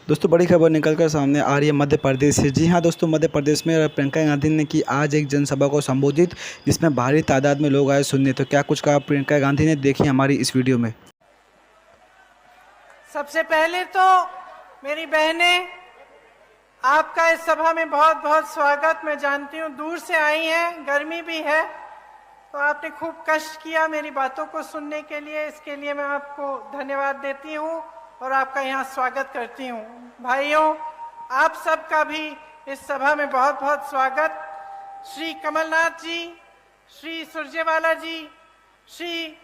दोस्तों बड़ी खबर निकलकर सामने आ रही है मध्य प्रदेश से। जी हाँ दोस्तों, मध्य प्रदेश में प्रियंका गांधी ने की आज एक जनसभा को संबोधित, जिसमें भारी तादाद में लोग आए सुनने। तो क्या कुछ कहा प्रियंका गांधी ने, देखिए हमारी इस वीडियो में। सबसे पहले तो मेरी बहनें, आपका इस सभा में बहुत बहुत स्वागत। मैं जानती हूँ दूर से आई हैं, गर्मी भी है, तो आपने खूब कष्ट किया मेरी बातों को सुनने के लिए। इसके लिए मैं आपको धन्यवाद देती हूँ और आपका यहाँ स्वागत करती हूँ। भाइयों, आप सबका भी इस सभा में बहुत बहुत स्वागत। श्री कमलनाथ जी, श्री सुरजेवाला जी, श्री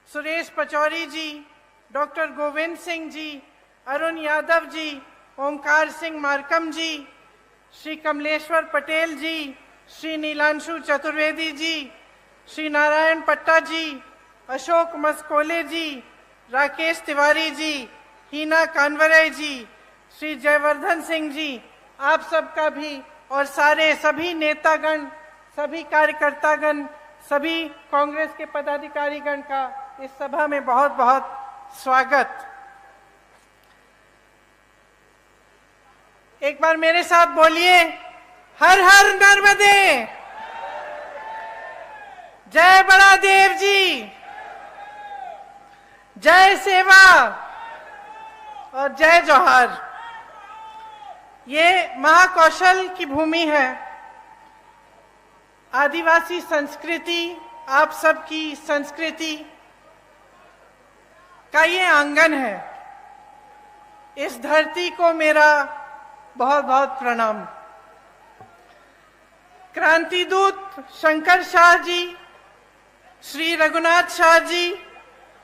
सुरेश पचौरी जी, डॉक्टर गोविंद सिंह जी, अरुण यादव जी, ओमकार सिंह मार्कम जी, श्री कमलेश्वर पटेल जी, श्री नीलांशु चतुर्वेदी जी, श्री नारायण पट्टा जी, अशोक मस्कोले जी, राकेश तिवारी जी, हीना कानवरे जी, श्री जयवर्धन सिंह जी, आप सबका भी और सभी नेतागण, सभी कार्यकर्तागण, सभी कांग्रेस के पदाधिकारीगण का इस सभा में बहुत बहुत स्वागत। एक बार मेरे साथ बोलिए, हर हर नर्मदे, जय बड़ा देव जी, जय सेवा और जय जोहार। ये महाकौशल की भूमि है, आदिवासी संस्कृति, आप सबकी संस्कृति का ये आंगन है। इस धरती को मेरा बहुत बहुत प्रणाम। क्रांति दूत शंकर शाह जी, श्री रघुनाथ शाह जी,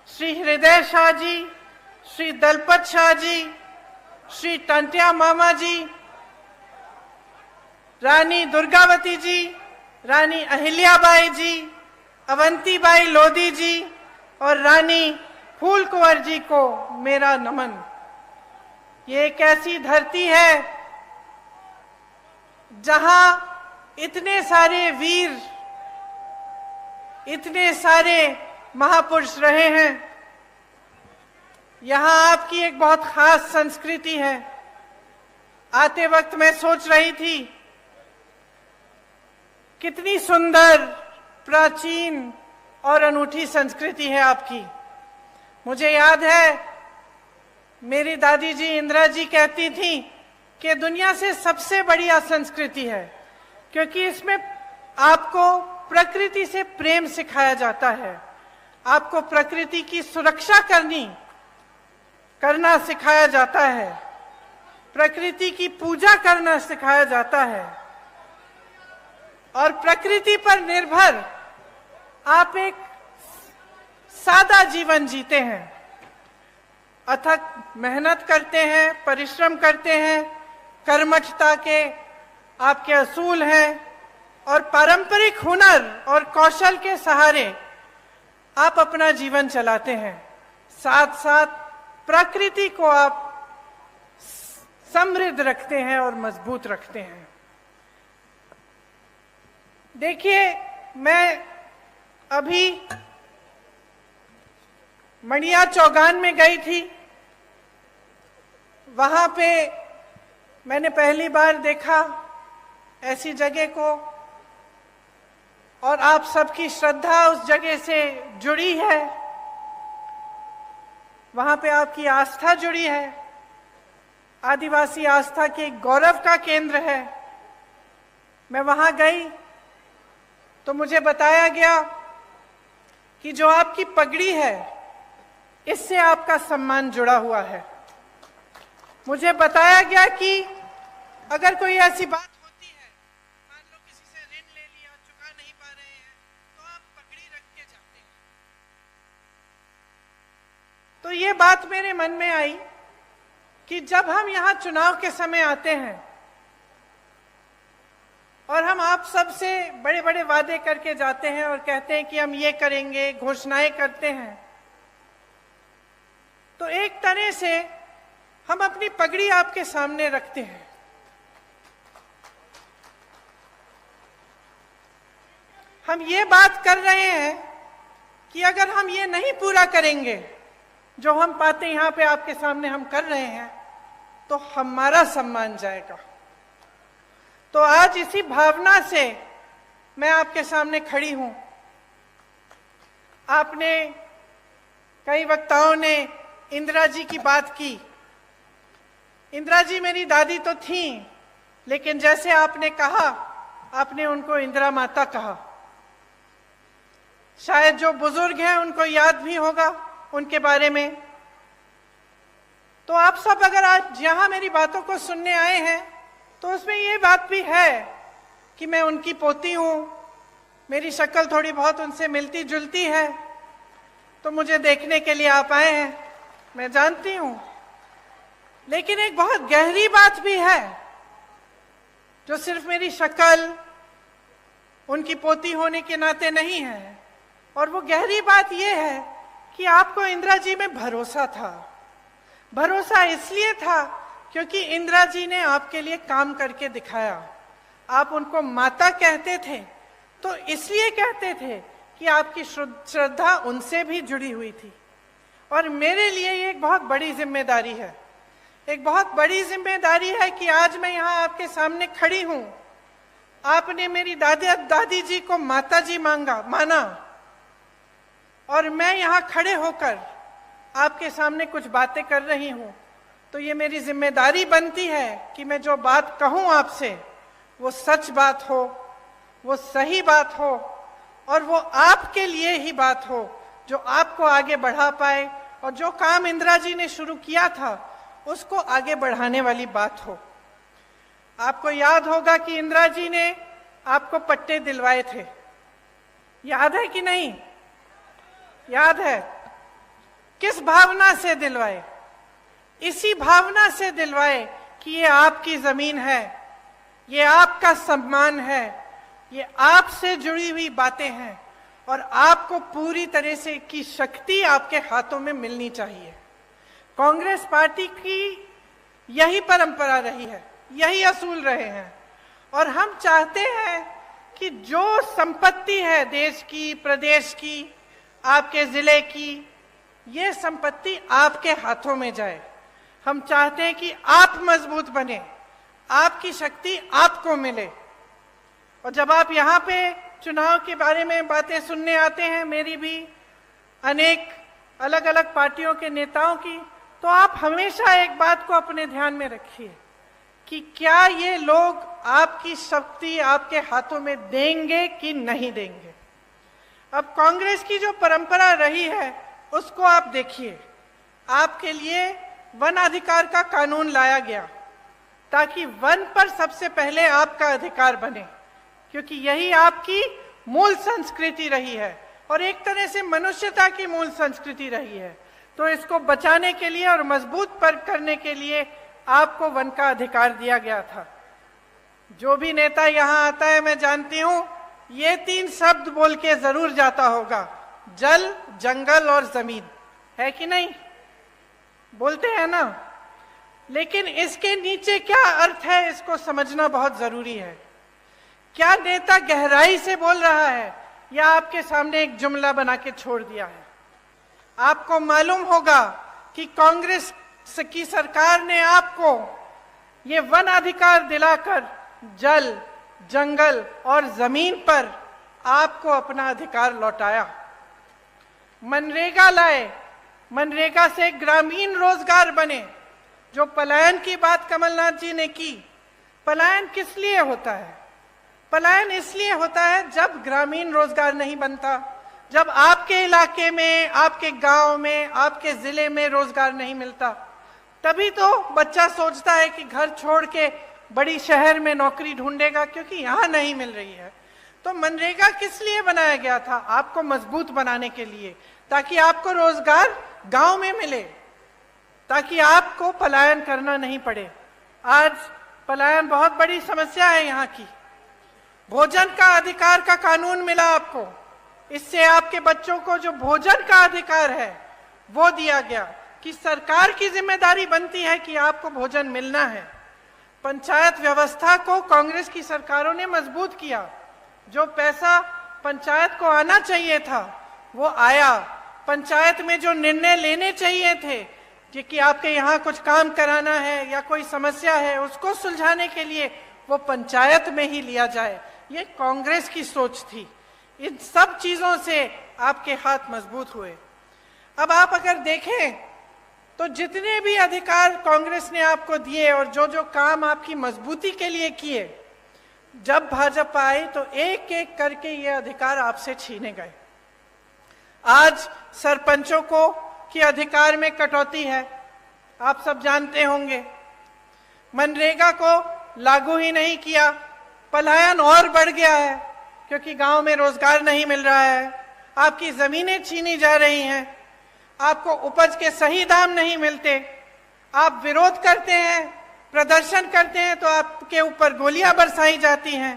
श्री हृदय शाह जी, श्री दलपत शाह जी, श्री टंटिया मामा जी, रानी दुर्गावती जी, रानी अहिल्याबाई जी, अवंतीबाई लोधी जी और रानी फूल कुंवर जी को मेरा नमन। ये एक ऐसी धरती है जहां इतने सारे वीर, इतने सारे महापुरुष रहे हैं। यहाँ आपकी एक बहुत खास संस्कृति है। आते वक्त मैं सोच रही थी कितनी सुंदर, प्राचीन और अनूठी संस्कृति है आपकी। मुझे याद है मेरी दादी जी इंदिरा जी कहती थी कि दुनिया से सबसे बढ़िया संस्कृति है, क्योंकि इसमें आपको प्रकृति से प्रेम सिखाया जाता है, आपको प्रकृति की सुरक्षा करना सिखाया जाता है, प्रकृति की पूजा करना सिखाया जाता है और प्रकृति पर निर्भर आप एक सादा जीवन जीते हैं। अथक मेहनत करते हैं, परिश्रम करते हैं, कर्मठता के आपके असूल हैं और पारंपरिक हुनर और कौशल के सहारे आप अपना जीवन चलाते हैं। साथ साथ प्रकृति को आप समृद्ध रखते हैं और मजबूत रखते हैं। देखिए, मैं अभी मणिया चौगान में गई थी। वहां पे मैंने पहली बार देखा ऐसी जगह को, और आप सबकी श्रद्धा उस जगह से जुड़ी है, वहां पे आपकी आस्था जुड़ी है। आदिवासी आस्था के गौरव का केंद्र है। मैं वहां गई तो मुझे बताया गया कि जो आपकी पगड़ी है, इससे आपका सम्मान जुड़ा हुआ है। मुझे बताया गया कि अगर कोई ऐसी बात होती है, मान लो किसी से ऋण ले लिया, चुका नहीं पा रहे हैं, तो आप पगड़ी रख के जाते हैं। तो ये बात मेरे मन में आई कि जब हम यहाँ चुनाव के समय आते हैं और हम आप सब से बड़े बड़े वादे करके जाते हैं और कहते हैं कि हम ये करेंगे, घोषणाएं करते हैं, तो एक तरह से हम अपनी पगड़ी आपके सामने रखते हैं। हम ये बात कर रहे हैं कि अगर हम ये नहीं पूरा करेंगे जो हम बातें यहाँ पे आपके सामने हम कर रहे हैं, तो हमारा सम्मान जाएगा। तो आज इसी भावना से मैं आपके सामने खड़ी हूं। आपने, कई वक्ताओं ने इंदिरा जी की बात की। इंदिरा जी मेरी दादी तो थी, लेकिन जैसे आपने कहा, आपने उनको इंदिरा माता कहा। शायद जो बुजुर्ग हैं उनको याद भी होगा उनके बारे में। तो आप सब अगर आज यहां मेरी बातों को सुनने आए हैं तो उसमें ये बात भी है कि मैं उनकी पोती हूं, मेरी शक्ल थोड़ी बहुत उनसे मिलती जुलती है, तो मुझे देखने के लिए आप आए हैं, मैं जानती हूं। लेकिन एक बहुत गहरी बात भी है जो सिर्फ मेरी शक्ल, उनकी पोती होने के नाते नहीं है, और वो गहरी बात ये है कि आपको इंदिरा जी में भरोसा था। भरोसा इसलिए था क्योंकि इंदिरा जी ने आपके लिए काम करके दिखाया। आप उनको माता कहते थे तो इसलिए कहते थे कि आपकी श्रद्धा उनसे भी जुड़ी हुई थी। और मेरे लिए ये एक बहुत बड़ी जिम्मेदारी है, एक बहुत बड़ी जिम्मेदारी है कि आज मैं यहाँ आपके सामने खड़ी हूँ। आपने मेरी दादी जी को माता जी माना, और मैं यहाँ खड़े होकर आपके सामने कुछ बातें कर रही हूँ, तो ये मेरी जिम्मेदारी बनती है कि मैं जो बात कहूँ आपसे वो सच बात हो, वो सही बात हो, और वो आपके लिए ही बात हो, जो आपको आगे बढ़ा पाए, और जो काम इंदिरा जी ने शुरू किया था उसको आगे बढ़ाने वाली बात हो। आपको याद होगा कि इंदिरा जी ने आपको पट्टे दिलवाए थे, याद है कि नहीं? याद है। किस भावना से दिलवाए? इसी भावना से दिलवाए कि ये आपकी जमीन है, ये आपका सम्मान है, ये आपसे जुड़ी हुई बातें हैं, और आपको पूरी तरह से की शक्ति आपके हाथों में मिलनी चाहिए। कांग्रेस पार्टी की यही परंपरा रही है, यही असूल रहे हैं, और हम चाहते हैं कि जो संपत्ति है देश की, प्रदेश की, आपके जिले की, ये संपत्ति आपके हाथों में जाए। हम चाहते हैं कि आप मजबूत बने, आपकी शक्ति आपको मिले। और जब आप यहाँ पे चुनाव के बारे में बातें सुनने आते हैं, मेरी भी, अनेक अलग अलग पार्टियों के नेताओं की, तो आप हमेशा एक बात को अपने ध्यान में रखिए कि क्या ये लोग आपकी शक्ति आपके हाथों में देंगे कि नहीं देंगे। अब कांग्रेस की जो परंपरा रही है उसको आप देखिए। आपके लिए वन अधिकार का कानून लाया गया ताकि वन पर सबसे पहले आपका अधिकार बने, क्योंकि यही आपकी मूल संस्कृति रही है और एक तरह से मनुष्यता की मूल संस्कृति रही है। तो इसको बचाने के लिए और मजबूत पर करने के लिए आपको वन का अधिकार दिया गया था। जो भी नेता यहाँ आता है, मैं जानती हूँ ये 3 शब्द बोल के जरूर जाता होगा, जल, जंगल और जमीन, है कि नहीं? बोलते हैं ना। लेकिन इसके नीचे क्या अर्थ है, इसको समझना बहुत जरूरी है। क्या नेता गहराई से बोल रहा है या आपके सामने एक जुमला बना के छोड़ दिया है? आपको मालूम होगा कि कांग्रेस की सरकार ने आपको ये वन अधिकार दिलाकर जल, जंगल और जमीन पर आपको अपना अधिकार लौटाया। मनरेगा लाए, मनरेगा से ग्रामीण रोजगार बने। जो पलायन की बात कमलनाथ जी ने की, पलायन किस लिए होता है? पलायन इसलिए होता है जब ग्रामीण रोजगार नहीं बनता, जब आपके इलाके में, आपके गांव में, आपके जिले में रोजगार नहीं मिलता, तभी तो बच्चा सोचता है कि घर छोड़ के बड़ी शहर में नौकरी ढूंढेगा, क्योंकि यहाँ नहीं मिल रही है। तो मनरेगा किस लिए बनाया गया था? आपको मजबूत बनाने के लिए, ताकि आपको रोजगार गांव में मिले, ताकि आपको पलायन करना नहीं पड़े। आज पलायन बहुत बड़ी समस्या है यहाँ की। भोजन का अधिकार का कानून मिला आपको, इससे आपके बच्चों को जो भोजन का अधिकार है वो दिया गया कि सरकार की जिम्मेदारी बनती है कि आपको भोजन मिलना है। पंचायत व्यवस्था को कांग्रेस की सरकारों ने मजबूत किया। जो पैसा पंचायत को आना चाहिए था वो आया। पंचायत में जो निर्णय लेने चाहिए थे कि आपके यहाँ कुछ काम कराना है या कोई समस्या है उसको सुलझाने के लिए वो पंचायत में ही लिया जाए, ये कांग्रेस की सोच थी। इन सब चीजों से आपके हाथ मजबूत हुए। अब आप अगर देखें तो जितने भी अधिकार कांग्रेस ने आपको दिए और जो जो काम आपकी मजबूती के लिए किए, जब भाजपा आई तो एक एक करके ये अधिकार आपसे छीने गए। आज सरपंचों को के अधिकार में कटौती है, आप सब जानते होंगे। मनरेगा को लागू ही नहीं किया, पलायन और बढ़ गया है क्योंकि गांव में रोजगार नहीं मिल रहा है, आपकी जमीनें छीनी जा रही हैं, आपको उपज के सही दाम नहीं मिलते, आप विरोध करते हैं, प्रदर्शन करते हैं तो आपके ऊपर गोलियां बरसाई जाती हैं।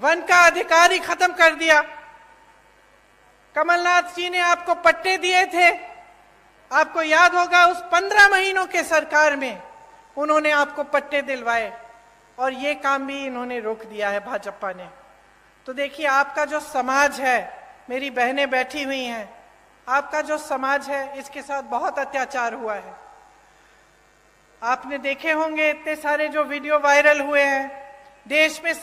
वन का अधिकार ही खत्म कर दिया। कमलनाथ जी ने आपको पट्टे दिए थे, आपको याद होगा उस 15 महीनों के सरकार में उन्होंने आपको पट्टे दिलवाए और ये काम भी इन्होंने रोक दिया है भाजपा ने। तो देखिए आपका जो समाज है, मेरी बहनें बैठी हुई हैं, आपका जो समाज है इसके साथ बहुत अत्याचार हुआ है। आपने देखे होंगे इतने सारे जो वीडियो वायरल हुए हैं, देश में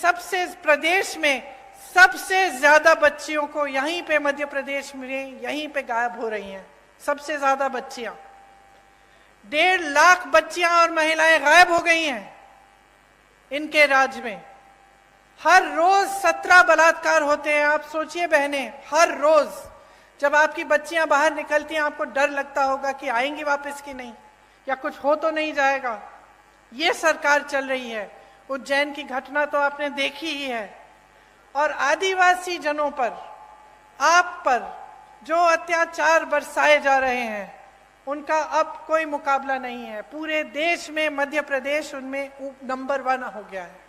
प्रदेश में सबसे ज्यादा बच्चियों को यहीं पे मध्य प्रदेश में यहीं पे गायब हो रही हैं, सबसे ज्यादा बच्चियां, 1.5 लाख बच्चियां और महिलाएं गायब हो गई हैं इनके राज्य में। हर रोज 17 बलात्कार होते हैं। आप सोचिए बहनें, हर रोज जब आपकी बच्चियां बाहर निकलती हैं आपको डर लगता होगा कि आएंगी वापस कि नहीं, या कुछ हो तो नहीं जाएगा। ये सरकार चल रही है। उज्जैन की घटना तो आपने देखी ही है। और आदिवासी जनों पर, आप पर जो अत्याचार बरसाए जा रहे हैं उनका अब कोई मुकाबला नहीं है। पूरे देश में मध्य प्रदेश उनमें नंबर 1 हो गया है।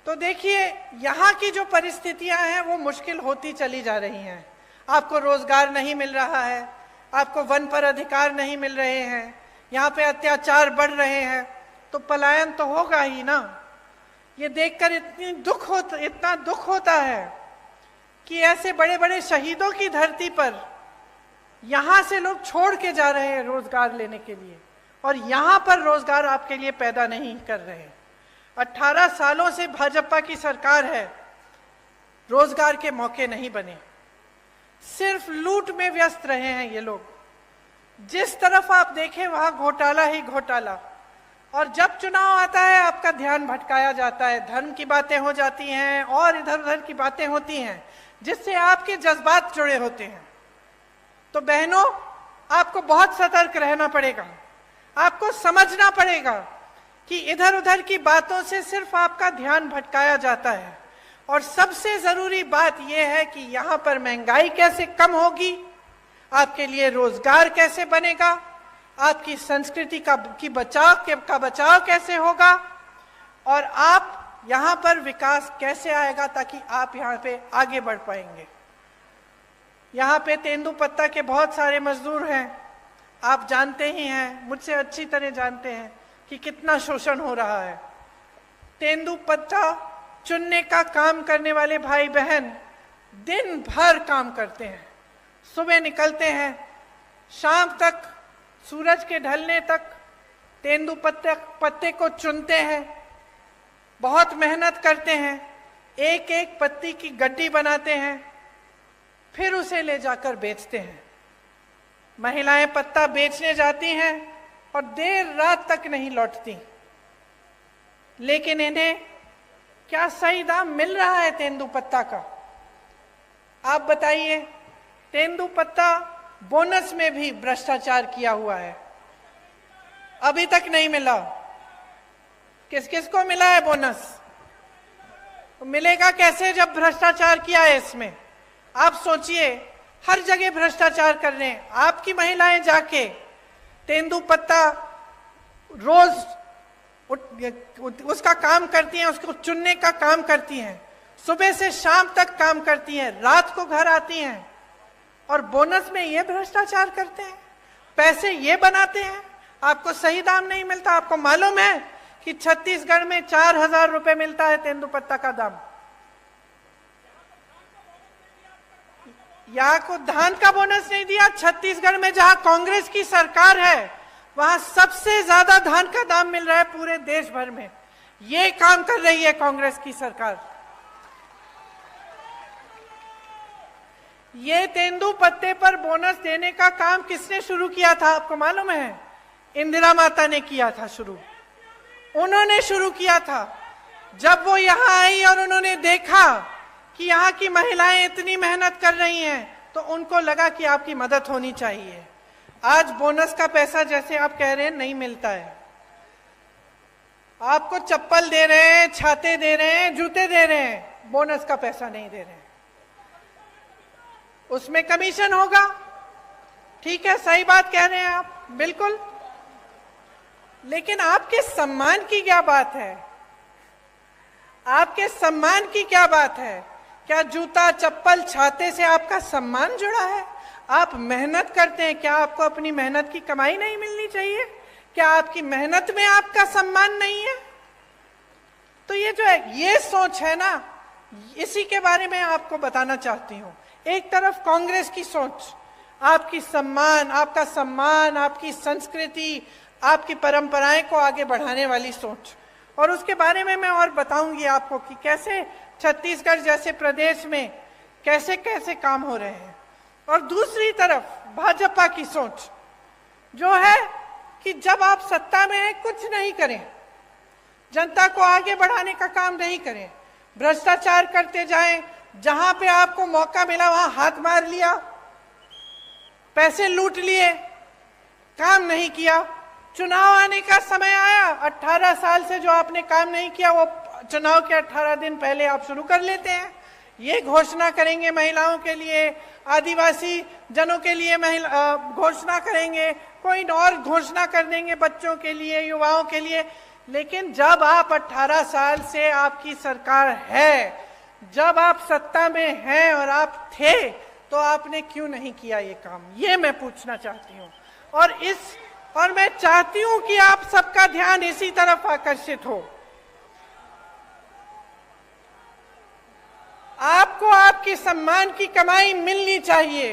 तो देखिए यहाँ की जो परिस्थितियां हैं वो मुश्किल होती चली जा रही हैं। आपको रोजगार नहीं मिल रहा है, आपको वन पर अधिकार नहीं मिल रहे हैं, यहाँ पे अत्याचार बढ़ रहे हैं, तो पलायन तो होगा ही ना। ये देखकर इतना दुख होता है कि ऐसे बड़े बड़े शहीदों की धरती पर यहाँ से लोग छोड़ के जा रहे हैं रोजगार लेने के लिए, और यहाँ पर रोजगार आपके लिए पैदा नहीं कर रहे हैं। 18 सालों से भाजपा की सरकार है, रोजगार के मौके नहीं बने, सिर्फ लूट में व्यस्त रहे हैं ये लोग। जिस तरफ आप देखें वहां घोटाला ही घोटाला, और जब चुनाव आता है आपका ध्यान भटकाया जाता है, धर्म की बातें हो जाती हैं और इधर उधर की बातें होती हैं जिससे आपके जज्बात जुड़े होते हैं। तो बहनों, आपको बहुत सतर्क रहना पड़ेगा, आपको समझना पड़ेगा कि इधर उधर की बातों से सिर्फ आपका ध्यान भटकाया जाता है। और सबसे जरूरी बात यह है कि यहाँ पर महंगाई कैसे कम होगी, आपके लिए रोजगार कैसे बनेगा, आपकी संस्कृति का बचाव कैसे होगा, और आप यहाँ पर विकास कैसे आएगा ताकि आप यहाँ पे आगे बढ़ पाएंगे। यहाँ पे तेंदुपत्ता के बहुत सारे मजदूर हैं, आप जानते ही हैं, मुझसे अच्छी तरह जानते हैं कि कितना शोषण हो रहा है। तेंदुपत्ता चुनने का काम करने वाले भाई बहन दिन भर काम करते हैं, सुबह निकलते हैं, शाम तक सूरज के ढलने तक तेंदुपत्ते को चुनते हैं, बहुत मेहनत करते हैं, एक एक पत्ती की गड्डी बनाते हैं, फिर उसे ले जाकर बेचते हैं। महिलाएं पत्ता बेचने जाती हैं और देर रात तक नहीं लौटती, लेकिन इन्हें क्या सही दाम मिल रहा है तेंदुपत्ता का? आप बताइए। तेंदुपत्ता बोनस में भी भ्रष्टाचार किया हुआ है, अभी तक नहीं मिला। किस किस को मिला है बोनस? तो मिलेगा कैसे जब भ्रष्टाचार किया है इसमें? आप सोचिए, हर जगह भ्रष्टाचार कर रहे हैं। आपकी महिलाएं जाके तेंदुपत्ता रोज उसका काम करती हैं, उसको चुनने का काम करती हैं, सुबह से शाम तक काम करती हैं, रात को घर आती हैं, और बोनस में ये भ्रष्टाचार करते हैं, पैसे ये बनाते हैं, आपको सही दाम नहीं मिलता। आपको मालूम है कि छत्तीसगढ़ में 4,000 रुपए मिलता है तेंदुपत्ता का दाम। यहाँ को धान का बोनस नहीं दिया। छत्तीसगढ़ में जहां कांग्रेस की सरकार है वहां सबसे ज्यादा धान का दाम मिल रहा है पूरे देश भर में। ये काम कर रही है कांग्रेस की सरकार। ये तेंदुपत्ते पर बोनस देने का काम किसने शुरू किया था आपको मालूम है? इंदिरा माता ने किया था शुरू। उन्होंने शुरू किया था। जब वो यहाँ आई और उन्होंने देखा कि यहाँ की महिलाएं इतनी मेहनत कर रही हैं तो उनको लगा कि आपकी मदद होनी चाहिए। आज बोनस का पैसा जैसे आप कह रहे हैं नहीं मिलता है। आपको चप्पल दे रहे हैं, छाते दे रहे हैं, जूते दे रहे हैं, बोनस का पैसा नहीं दे रहे हैं। उसमें कमीशन होगा। ठीक है, सही बात कह रहे हैं आप, बिल्कुल। लेकिन आपके सम्मान की क्या बात है? आपके सम्मान की क्या बात है? क्या जूता, चप्पल, छाते से आपका सम्मान जुड़ा है? आप मेहनत करते हैं, क्या आपको अपनी मेहनत की कमाई नहीं मिलनी चाहिए? क्या आपकी मेहनत में आपका सम्मान नहीं है? तो ये जो है, ये सोच है ना, इसी के बारे में आपको बताना चाहती हूं। एक तरफ कांग्रेस की सोच, आपकी सम्मान, आपका सम्मान, आपकी संस्कृति, आपकी परंपराएं को आगे बढ़ाने वाली सोच, और उसके बारे में मैं और बताऊंगी आपको कि कैसे छत्तीसगढ़ जैसे प्रदेश में कैसे कैसे काम हो रहे हैं। और दूसरी तरफ भाजपा की सोच जो है कि जब आप सत्ता में हैं कुछ नहीं करें, जनता को आगे बढ़ाने का काम नहीं करें, भ्रष्टाचार करते जाएं, जहां पे आपको मौका मिला वहां हाथ मार लिया, पैसे लूट लिए, काम नहीं किया। चुनाव आने का समय आया, 18 साल से जो आपने काम नहीं किया वो चुनाव के 18 दिन पहले आप शुरू कर लेते हैं। ये घोषणा करेंगे महिलाओं के लिए, आदिवासी जनों के लिए घोषणा करेंगे, कोई और घोषणा कर देंगे बच्चों के लिए, युवाओं के लिए। लेकिन जब आप 18 साल से आपकी सरकार है, जब आप सत्ता में हैं और आप थे, तो आपने क्यों नहीं किया ये काम? ये मैं पूछना चाहती हूँ। और मैं चाहती हूं कि आप सबका ध्यान इसी तरफ आकर्षित हो। आपको आपकी सम्मान की कमाई मिलनी चाहिए।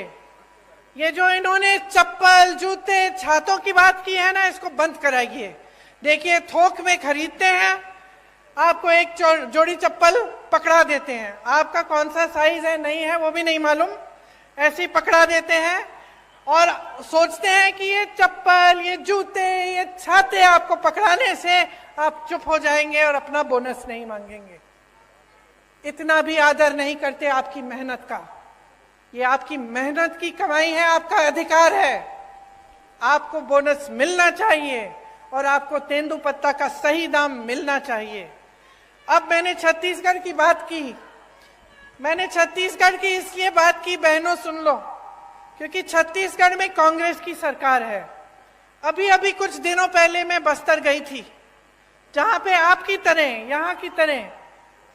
ये जो इन्होंने चप्पल, जूते, छातों की बात की है ना, इसको बंद कराइए। देखिए, थोक में खरीदते हैं, आपको एक जोड़ी चप्पल पकड़ा देते हैं, आपका कौन सा साइज है नहीं है वो भी नहीं मालूम, ऐसे ही पकड़ा देते हैं और सोचते हैं कि ये चप्पल, ये जूते, ये छाते आपको पकड़ाने से आप चुप हो जाएंगे और अपना बोनस नहीं मांगेंगे। इतना भी आदर नहीं करते आपकी मेहनत का। ये आपकी मेहनत की कमाई है, आपका अधिकार है। आपको बोनस मिलना चाहिए और आपको तेंदुपत्ता का सही दाम मिलना चाहिए। अब मैंने छत्तीसगढ़ की बात की। मैंने छत्तीसगढ़ की इसलिए बात की, बहनों सुन लो, क्योंकि छत्तीसगढ़ में कांग्रेस की सरकार है। अभी अभी कुछ दिनों पहले मैं बस्तर गई थी, जहां पे आपकी तरह, यहाँ की तरह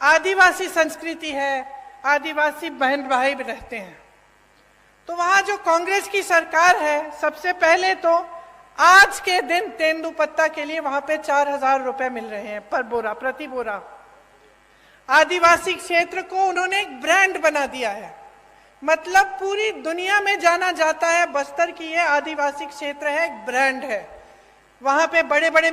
आदिवासी संस्कृति है, आदिवासी बहन भाई रहते हैं। तो वहां जो कांग्रेस की सरकार है, सबसे पहले तो आज के दिन तेंदुपत्ता के लिए वहां पे 4,000 रुपए मिल रहे हैं पर बोरा, प्रति बोरा। आदिवासी क्षेत्र को उन्होंने एक ब्रांड बना दिया है, मतलब पूरी दुनिया में जाना जाता है बस्तर की ये आदिवासी क्षेत्र है, एक ब्रांड है। वहां पे बड़े बड़े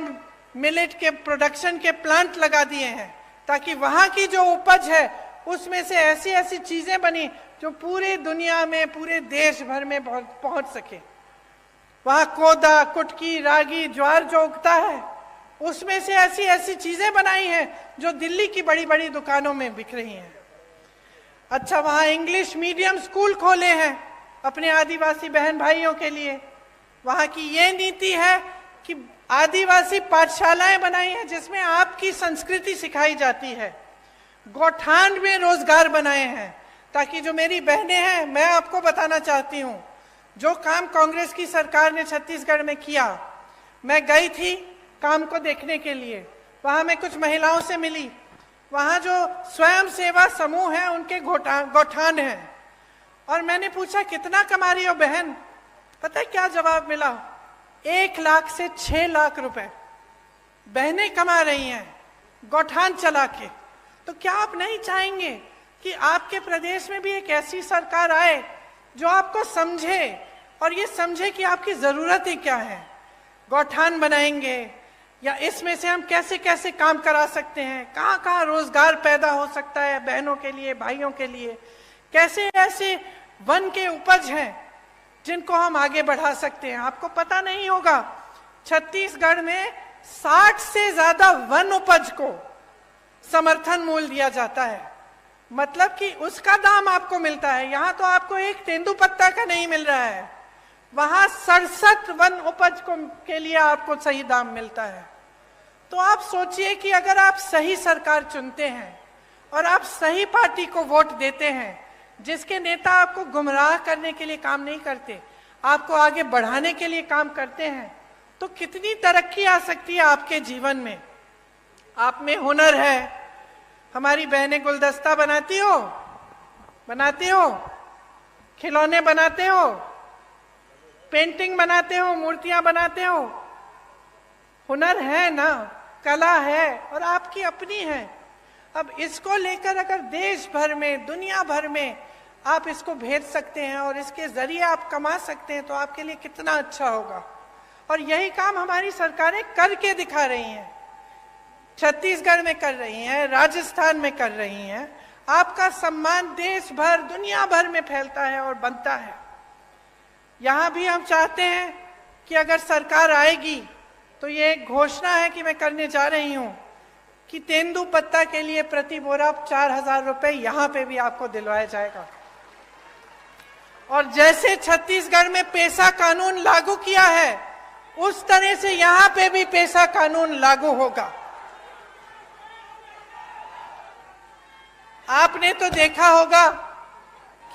मिलेट के प्रोडक्शन के प्लांट लगा दिए हैं ताकि वहां की जो उपज है उसमें से ऐसी ऐसी चीजें बनी जो पूरी दुनिया में, पूरे देश भर में पहुंच सके। वहां कोदा, कुटकी, रागी, ज्वार जो उगता है उसमें से ऐसी ऐसी चीजें बनाई हैं जो दिल्ली की बड़ी बड़ी दुकानों में बिक रही हैं। अच्छा, वहां इंग्लिश मीडियम स्कूल खोले हैं अपने आदिवासी बहन भाइयों के लिए। वहां की ये नीति है कि आदिवासी पाठशालाएं बनाई हैं जिसमें आपकी संस्कृति सिखाई जाती है। गौठान में रोजगार बनाए हैं ताकि जो मेरी बहनें हैं, मैं आपको बताना चाहती हूं, जो काम कांग्रेस की सरकार ने छत्तीसगढ़ में किया, मैं गई थी काम को देखने के लिए। वहां मैं कुछ महिलाओं से मिली। वहां जो स्वयं सेवा समूह है उनके गौठान है, और मैंने पूछा कितना कमा रही हो बहन? पता है क्या जवाब मिला? 1 लाख से 6 लाख रुपए बहनें कमा रही हैं गौठान चला के। तो क्या आप नहीं चाहेंगे कि आपके प्रदेश में भी एक ऐसी सरकार आए जो आपको समझे और ये समझे कि आपकी ज़रूरतें क्या हैं। गौठान बनाएंगे या इसमें से हम कैसे कैसे काम करा सकते हैं, कहाँ कहाँ रोजगार पैदा हो सकता है बहनों के लिए, भाइयों के लिए, कैसे ऐसे वन के उपज हैं जिनको हम आगे बढ़ा सकते हैं। आपको पता नहीं होगा, छत्तीसगढ़ में 60 से ज्यादा वन उपज को समर्थन मूल्य दिया जाता है, मतलब कि उसका दाम आपको मिलता है। यहाँ तो आपको एक तेंदुपत्ता का नहीं मिल रहा है, वहां 67 वन उपज के लिए आपको सही दाम मिलता है। तो आप सोचिए कि अगर आप सही सरकार चुनते हैं और आप सही पार्टी को वोट देते हैं, जिसके नेता आपको गुमराह करने के लिए काम नहीं करते, आपको आगे बढ़ाने के लिए काम करते हैं, तो कितनी तरक्की आ सकती है आपके जीवन में। आप में हुनर है, हमारी बहनें गुलदस्ता बनाती हो, खिलौने बनाते हो, पेंटिंग बनाते हो, मूर्तियां बनाते हो, हुनर है ना, कला है और आपकी अपनी है। अब इसको लेकर अगर देश भर में, दुनिया भर में आप इसको भेज सकते हैं और इसके जरिए आप कमा सकते हैं, तो आपके लिए कितना अच्छा होगा। और यही काम हमारी सरकारें करके दिखा रही हैं, छत्तीसगढ़ में कर रही हैं, राजस्थान में कर रही हैं। आपका सम्मान देश भर, दुनिया भर में फैलता है और बनता है। यहाँ भी हम चाहते हैं कि अगर सरकार आएगी तो ये एक घोषणा है कि मैं करने जा रही हूँ कि तेंदुपत्ता के लिए प्रति बोरा 4,000 रुपए यहाँ पे भी आपको दिलवाया जाएगा। और जैसे छत्तीसगढ़ में पेसा कानून लागू किया है, उस तरह से यहाँ पे भी पेसा कानून लागू होगा। आपने तो देखा होगा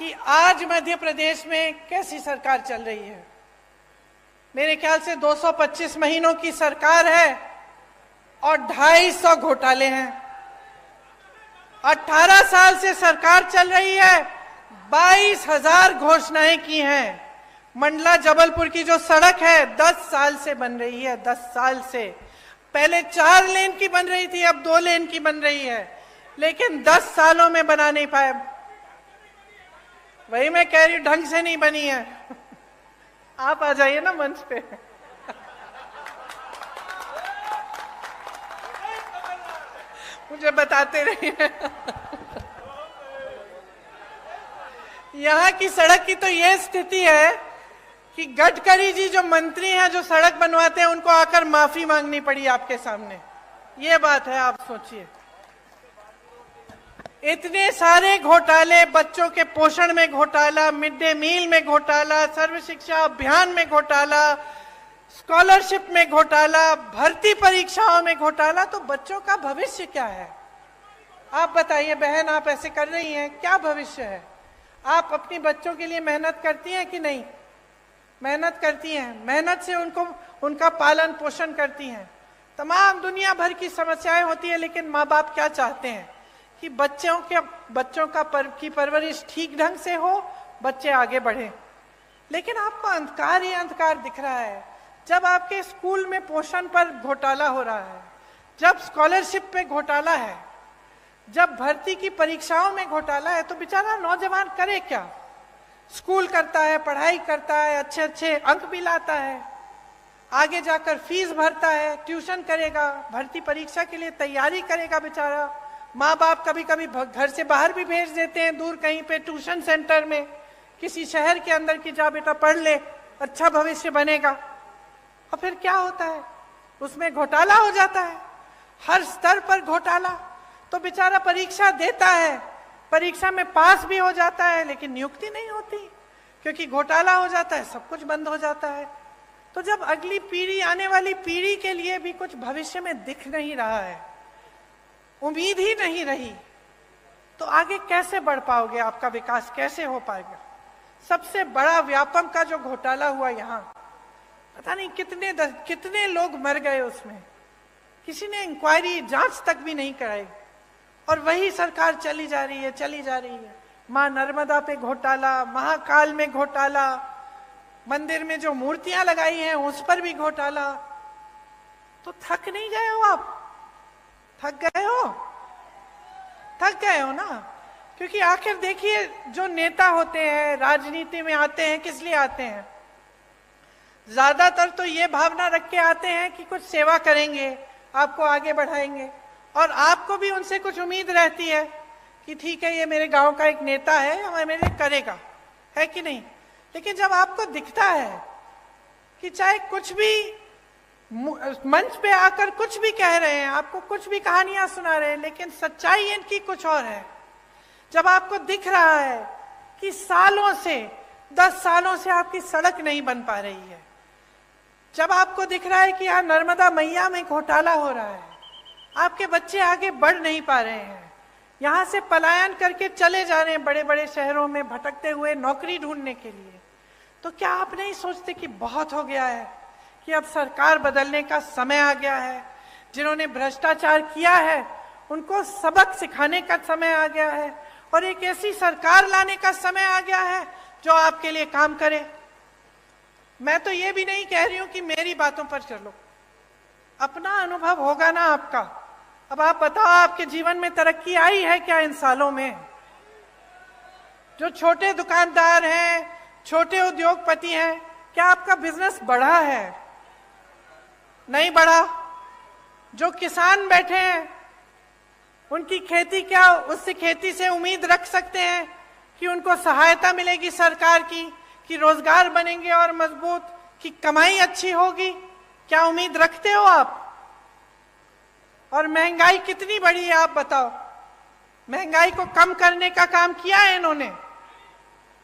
कि आज मध्य प्रदेश में कैसी सरकार चल रही है। मेरे ख्याल से 225 महीनों की सरकार है और 250 घोटाले हैं। 18 साल से सरकार चल रही है, 22,000 घोषणाएं की हैं। मंडला जबलपुर की जो सड़क है 10 साल से बन रही है, 10 साल से। पहले 4 लेन की बन रही थी, अब 2 लेन की बन रही है, लेकिन 10 सालों में बना नहीं पाए। वही मैं कह रही हूं, ढंग से नहीं बनी है। आप आ जाइए ना मंच पे। मुझे बताते रहिए। यहाँ की सड़क की तो ये स्थिति है कि गडकरी जी जो मंत्री हैं, जो सड़क बनवाते हैं, उनको आकर माफी मांगनी पड़ी आपके सामने। ये बात है, आप सोचिए। इतने सारे घोटाले, बच्चों के पोषण में घोटाला, मिड डे मील में घोटाला, सर्व शिक्षा अभियान में घोटाला, स्कॉलरशिप में घोटाला, भर्ती परीक्षाओं में घोटाला। तो बच्चों का भविष्य क्या है? आप बताइए बहन, आप ऐसे कर रही हैं, क्या भविष्य है? आप अपनी बच्चों के लिए मेहनत करती हैं कि नहीं? मेहनत करती हैं, मेहनत से उनका पालन पोषण करती हैं। तमाम दुनिया भर की समस्याएं होती है, लेकिन माँ बाप क्या चाहते हैं कि बच्चों की परवरिश ठीक ढंग से हो, बच्चे आगे बढ़े। लेकिन आपको अंधकार ही अंधकार दिख रहा है। जब आपके स्कूल में पोषण पर घोटाला हो रहा है, जब स्कॉलरशिप पे घोटाला है, जब भर्ती की परीक्षाओं में घोटाला है, तो बेचारा नौजवान करे क्या? स्कूल करता है, पढ़ाई करता है, अच्छे अच्छे अंक भी लाता है, आगे जाकर फीस भरता है, ट्यूशन करेगा, भर्ती परीक्षा के लिए तैयारी करेगा बेचारा। माँ बाप कभी कभी घर से बाहर भी भेज देते हैं, दूर कहीं पे ट्यूशन सेंटर में, किसी शहर के अंदर की, जा बेटा पढ़ ले, अच्छा भविष्य बनेगा। और फिर क्या होता है? उसमें घोटाला हो जाता है, हर स्तर पर घोटाला। तो बेचारा परीक्षा देता है, परीक्षा में पास भी हो जाता है, लेकिन नियुक्ति नहीं होती, क्योंकि घोटाला हो जाता है, सब कुछ बंद हो जाता है। तो जब अगली पीढ़ी, आने वाली पीढ़ी के लिए भी कुछ भविष्य में दिख नहीं रहा है, उम्मीद ही नहीं रही, तो आगे कैसे बढ़ पाओगे? आपका विकास कैसे हो पाएगा? सबसे बड़ा व्यापम का जो घोटाला हुआ यहाँ, पता नहीं कितने लोग मर गए उसमें, किसी ने इंक्वायरी, जांच तक भी नहीं कराई। और वही सरकार चली जा रही है। मां नर्मदा पे घोटाला, महाकाल में घोटाला, मंदिर में जो मूर्तियां लगाई हैं उस पर भी घोटाला। तो थक नहीं गए हो आप? थक गए हो ना? क्योंकि आखिर देखिए, जो नेता होते हैं राजनीति में आते हैं किस लिए आते हैं? ज्यादातर तो ये भावना रख के आते हैं कि कुछ सेवा करेंगे, आपको आगे बढ़ाएंगे, और आपको भी उनसे कुछ उम्मीद रहती है कि ठीक है, ये मेरे गांव का एक नेता है और मेरे लिए करेगा, है कि नहीं? लेकिन जब आपको दिखता है कि चाहे कुछ भी मंच पे आकर कुछ भी कह रहे हैं, आपको कुछ भी कहानियां सुना रहे हैं, लेकिन सच्चाई इनकी कुछ और है। जब आपको दिख रहा है कि सालों से, 10 सालों से आपकी सड़क नहीं बन पा रही है, जब आपको दिख रहा है कि यहाँ नर्मदा मैया में घोटाला हो रहा है, आपके बच्चे आगे बढ़ नहीं पा रहे हैं, यहाँ से पलायन करके चले जा रहे हैं बड़े बड़े शहरों में भटकते हुए नौकरी ढूंढने के लिए, तो क्या आप नहीं सोचते कि बहुत हो गया है, कि अब सरकार बदलने का समय आ गया है? जिन्होंने भ्रष्टाचार किया है उनको सबक सिखाने का समय आ गया है, और एक ऐसी सरकार लाने का समय आ गया है जो आपके लिए काम करे। मैं तो ये भी नहीं कह रही हूं कि मेरी बातों पर चलो, अपना अनुभव होगा ना आपका। अब आप बताओ, आपके जीवन में तरक्की आई है क्या इन सालों में? जो छोटे दुकानदार हैं, छोटे उद्योगपति हैं, क्या आपका बिजनेस बढ़ा है? नहीं बढ़ा। जो किसान बैठे हैं उनकी खेती, क्या उससे खेती से उम्मीद रख सकते हैं कि उनको सहायता मिलेगी सरकार की, कि रोजगार बनेंगे और मजबूत, कि कमाई अच्छी होगी? क्या उम्मीद रखते हो आप? और महंगाई कितनी बढ़ी है आप बताओ? महंगाई को कम करने का काम किया है इन्होंने?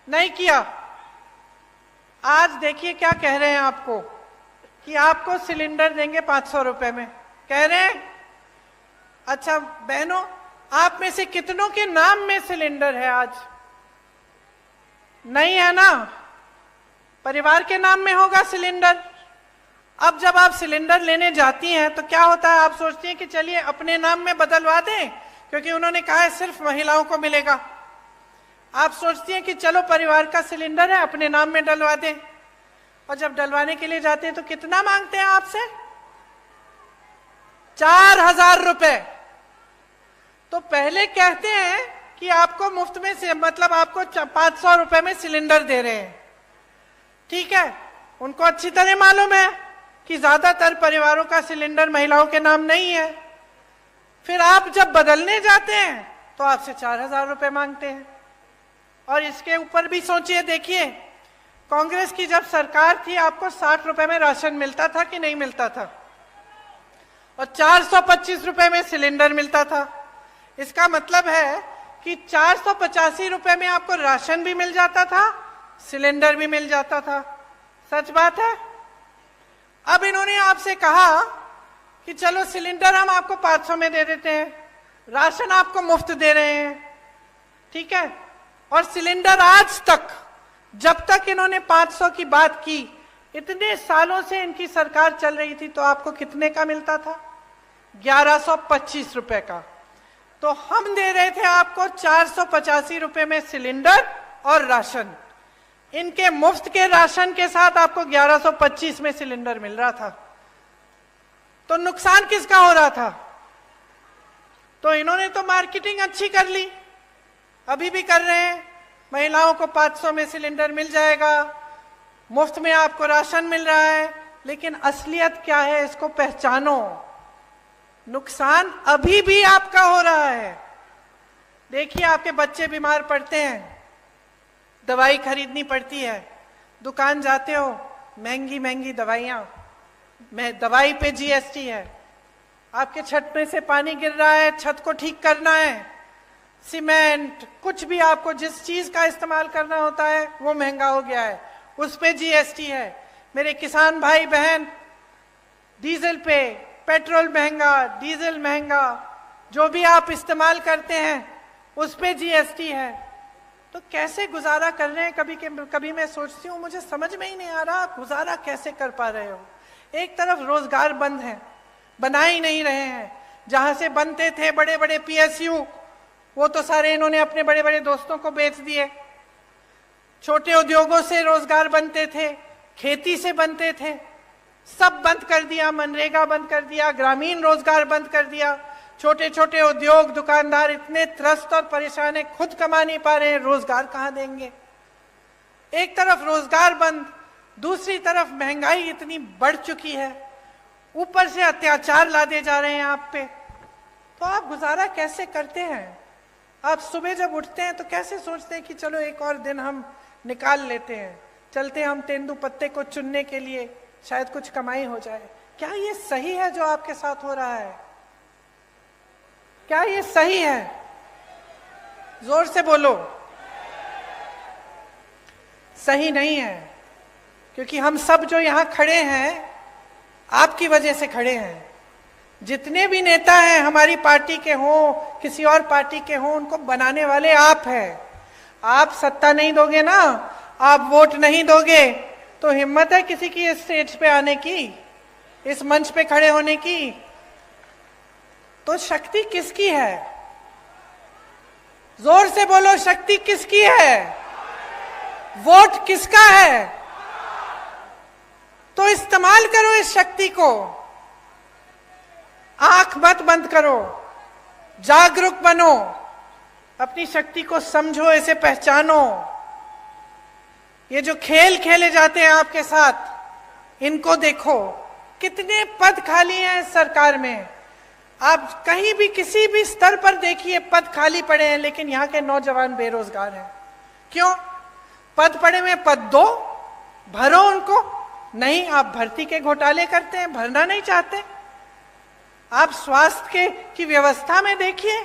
नहीं किया। आज देखिए क्या कह रहे हैं आपको, कि आपको सिलेंडर देंगे 500 रुपए में, कह रहे हैं। अच्छा बहनों, आप में से कितनों के नाम में सिलेंडर है आज? नहीं है ना? परिवार के नाम में होगा सिलेंडर। अब जब आप सिलेंडर लेने जाती हैं तो क्या होता है? आप सोचती हैं कि चलिए अपने नाम में बदलवा दें, क्योंकि उन्होंने कहा है सिर्फ महिलाओं को मिलेगा। आप सोचती हैं कि चलो परिवार का सिलेंडर है, अपने नाम में डलवा दें। और जब डलवाने के लिए जाते हैं तो कितना मांगते हैं आपसे? 4000 रुपए। तो पहले कहते हैं कि आपको मुफ्त में से, मतलब आपको 500 रुपए में सिलेंडर दे रहे हैं, ठीक है। उनको अच्छी तरह मालूम है कि ज्यादातर परिवारों का सिलेंडर महिलाओं के नाम नहीं है। फिर आप जब बदलने जाते हैं तो आपसे 4000 रुपए मांगते हैं। और इसके ऊपर भी सोचिए, देखिए कांग्रेस की जब सरकार थी आपको 60 रुपए में राशन मिलता था कि नहीं मिलता था? और 425 रुपए में सिलेंडर मिलता था। इसका मतलब है कि 485 रुपए में आपको राशन भी मिल जाता था, सिलेंडर भी मिल जाता था। सच बात है। अब इन्होंने आपसे कहा कि चलो सिलेंडर हम आपको 500 में दे देते हैं, राशन आपको मुफ्त दे रहे हैं, ठीक है। और सिलेंडर आज तक, जब तक इन्होंने 500 की बात की, इतने सालों से इनकी सरकार चल रही थी, तो आपको कितने का मिलता था? 1125 रुपए का। तो हम दे रहे थे आपको 485 रुपए में सिलेंडर और राशन। इनके मुफ्त के राशन के साथ आपको 1125 में सिलेंडर मिल रहा था। तो नुकसान किसका हो रहा था? तो इन्होंने तो मार्केटिंग अच्छी कर ली, अभी भी कर रहे हैं। महिलाओं को 500 में सिलेंडर मिल जाएगा, मुफ्त में आपको राशन मिल रहा है, लेकिन असलियत क्या है इसको पहचानो। नुकसान अभी भी आपका हो रहा है। देखिए आपके बच्चे बीमार पड़ते हैं, दवाई खरीदनी पड़ती है, दुकान जाते हो, महंगी महंगी दवाइयाँ, दवाई पे जीएसटी है। आपके छत में से पानी गिर रहा है, छत को ठीक करना है, सीमेंट, कुछ भी आपको जिस चीज का इस्तेमाल करना होता है वो महंगा हो गया है, उस पे जीएसटी है। मेरे किसान भाई बहन, डीजल पे, पेट्रोल महंगा, डीजल महंगा, जो भी आप इस्तेमाल करते हैं उस पे जीएसटी है। तो कैसे गुजारा कर रहे हैं? कभी मैं सोचती हूँ, मुझे समझ में ही नहीं आ रहा आप गुजारा कैसे कर पा रहे हो। एक तरफ रोजगार बंद है, बना ही नहीं रहे हैं। जहां से बनते थे बड़े बड़े पीएसयू, वो तो सारे इन्होंने अपने बड़े बड़े दोस्तों को बेच दिए। छोटे उद्योगों से रोजगार बनते थे, खेती से बनते थे, सब बंद कर दिया। मनरेगा बंद कर दिया, ग्रामीण रोजगार बंद कर दिया। छोटे छोटे उद्योग दुकानदार इतने त्रस्त और परेशान है, खुद कमा नहीं पा रहे हैं, रोजगार कहां देंगे? एक तरफ रोजगार बंद, दूसरी तरफ महंगाई इतनी बढ़ चुकी है, ऊपर से अत्याचार लादे जा रहे हैं आप पे, तो आप गुजारा कैसे करते हैं? आप सुबह जब उठते हैं तो कैसे सोचते हैं कि चलो एक और दिन हम निकाल लेते हैं, चलते हम तेंदुपत्ते को चुनने के लिए, शायद कुछ कमाई हो जाए? क्या ये सही है जो आपके साथ हो रहा है? क्या ये सही है? जोर से बोलो। सही नहीं है, क्योंकि हम सब जो यहां खड़े हैं आपकी वजह से खड़े हैं। जितने भी नेता हैं हमारी पार्टी के हों, किसी और पार्टी के हों, उनको बनाने वाले आप हैं। आप सत्ता नहीं दोगे ना, आप वोट नहीं दोगे, तो हिम्मत है किसी की इस स्टेज पे आने की, इस मंच पे खड़े होने की? तो शक्ति किसकी है? जोर से बोलो, शक्ति किसकी है? वोट किसका है? तो इस्तेमाल करो इस शक्ति को, आंख मत बंद करो, जागरूक बनो, अपनी शक्ति को समझो, इसे पहचानो। ये जो खेल खेले जाते हैं आपके साथ, इनको देखो, कितने पद खाली हैं इस सरकार में। आप कहीं भी किसी भी स्तर पर देखिए, पद खाली पड़े हैं, लेकिन यहाँ के नौजवान बेरोजगार हैं। क्यों? पद पड़े में पद दो, भरो उनको। नहीं, आप भर्ती के घोटाले करते हैं, भरना नहीं चाहते। आप स्वास्थ्य की व्यवस्था में देखिए,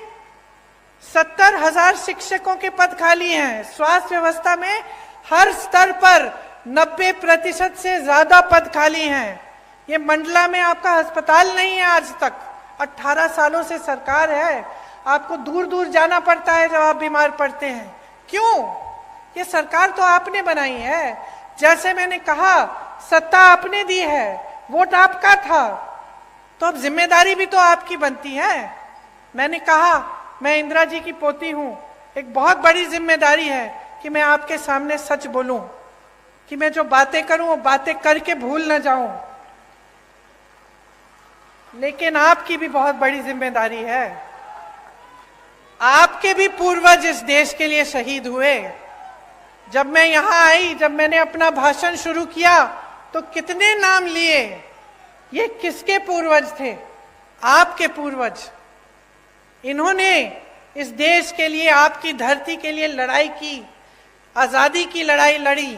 70,000 शिक्षकों के पद खाली हैं। स्वास्थ्य व्यवस्था में हर स्तर पर 90% से ज्यादा पद खाली हैं। ये मंडला में आपका अस्पताल नहीं है आज तक। 18 सालों से सरकार है, आपको दूर दूर जाना पड़ता है जब आप बीमार पड़ते हैं। क्यों? ये सरकार तो आपने बनाई है। जैसे मैंने कहा, सत्ता आपने दी है, वोट आपका था, तो अब जिम्मेदारी भी तो आपकी बनती है। मैंने कहा, मैं इंदिरा जी की पोती हूं, एक बहुत बड़ी जिम्मेदारी है कि मैं आपके सामने सच बोलूं, कि मैं जो बातें करूं वो बातें करके भूल न जाऊं। लेकिन आपकी भी बहुत बड़ी जिम्मेदारी है। आपके भी पूर्वज इस देश के लिए शहीद हुए। जब मैं यहां आई, जब मैंने अपना भाषण शुरू किया, तो कितने नाम लिए। ये किसके पूर्वज थे? आपके पूर्वज। इन्होंने इस देश के लिए, आपकी धरती के लिए लड़ाई की, आजादी की लड़ाई लड़ी,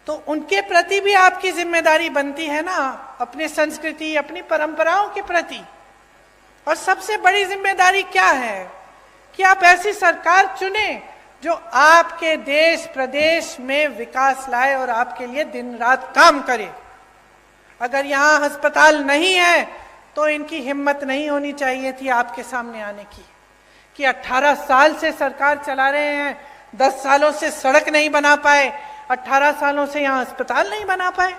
तो उनके प्रति भी आपकी जिम्मेदारी बनती है ना, अपनी संस्कृति, अपनी परंपराओं के प्रति। और सबसे बड़ी जिम्मेदारी क्या है? कि आप ऐसी सरकार चुने जो आपके देश प्रदेश में विकास लाए और आपके लिए दिन रात काम करे। अगर यहाँ अस्पताल नहीं है तो इनकी हिम्मत नहीं होनी चाहिए थी आपके सामने आने की, कि 18 साल से सरकार चला रहे हैं, 10 सालों से सड़क नहीं बना पाए, 18 सालों से यहाँ अस्पताल नहीं बना पाए।